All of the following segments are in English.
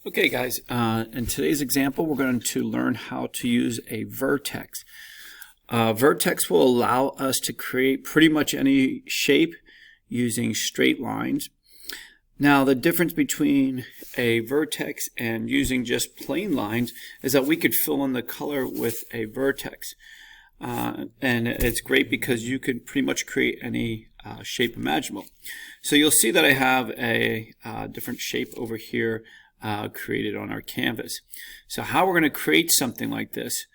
Okay guys, in today's example we're going to learn how to use a vertex. Vertex will allow us to create pretty much any shape using straight lines. Now the difference between a vertex and using just plain lines is that we could fill in the color with a vertex. And it's great because you can pretty much create any shape imaginable. So you'll see that I have a different shape over here created on our canvas. So how we're going to create something like this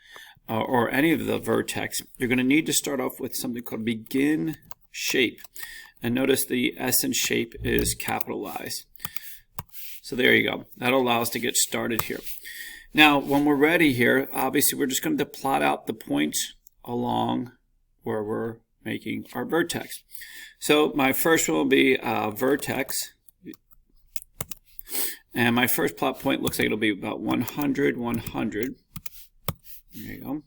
or any of the vertex, you're going to need to start off with something called begin shape. And notice the S in shape is capitalized. So there you go. That'll allow us to get started here. Now when we're ready here, obviously we're just going to plot out the points along where we're making our vertex. So my first one will be vertex. And my first plot point looks like it'll be about 100, 100. There you go.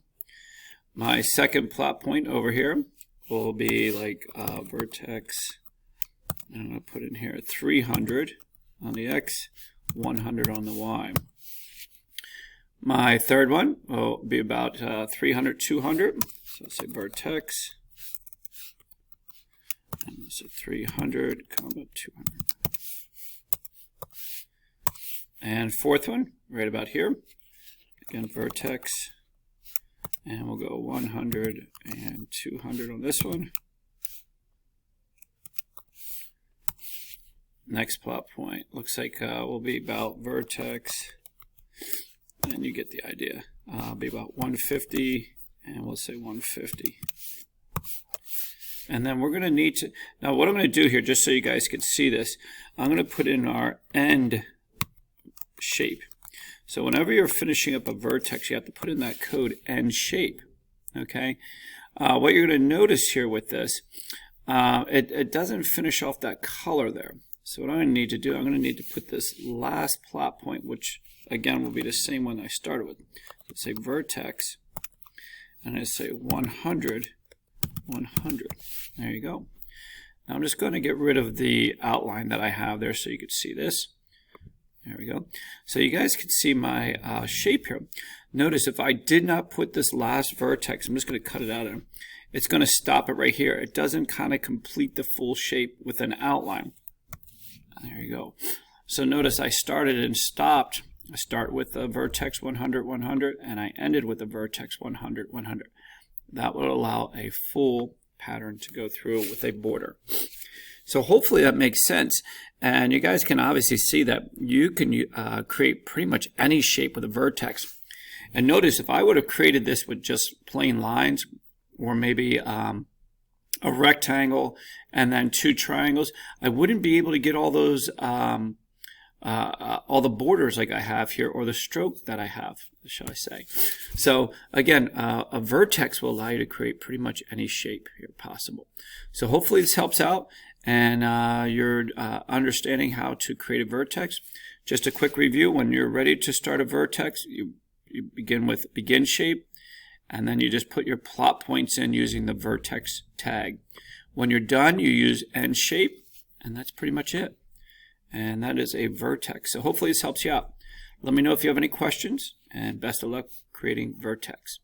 My second plot point over here will be like vertex, I'm going to put in here 300 on the X, 100 on the Y. My third one will be about 300, 200. So let's say vertex, and let's say 300, 200. And fourth one, right about here, again vertex, and we'll go 100 and 200 on this one. Next plot point looks like will be about vertex, and you get the idea. Be about 150, and we'll say 150. And then we're going to need to, now what I'm going to do here, just so you guys can see this, I'm going to put in our end shape. So whenever you're finishing up a vertex, you have to put in that code end shape. Okay. What you're going to notice here with this, it doesn't finish off that color there. So what I'm going to need to do, I'm going to need to put this last plot point, which again will be the same one I started with. Let's say vertex, and I say 100, 100. There you go. Now I'm just going to get rid of the outline that I have there so you can see this. There we go. So you guys can see my shape here. Notice if I did not put this last vertex, I'm just going to cut it out of it. It's going to stop it right here. It doesn't kind of complete the full shape with an outline. There you go. So notice I started and stopped. I start with a vertex 100, 100, and I ended with a vertex 100, 100. That will allow a full pattern to go through with a border. So hopefully that makes sense, and you guys can obviously see that you can create pretty much any shape with a vertex. And notice if I would have created this with just plain lines, or maybe a rectangle and then two triangles, I wouldn't be able to get all those all the borders like I have here, or the strokes that I have, shall I say. So again, a vertex will allow you to create pretty much any shape here possible. So hopefully this helps out, and you're understanding how to create a vertex. Just a quick review: when you're ready to start a vertex, you begin with begin shape, and then you just put your plot points in using the vertex tag. When you're done, you use end shape, and that's pretty much it. And that is a vertex. So hopefully this helps you out. Let me know if you have any questions, and best of luck creating vertex.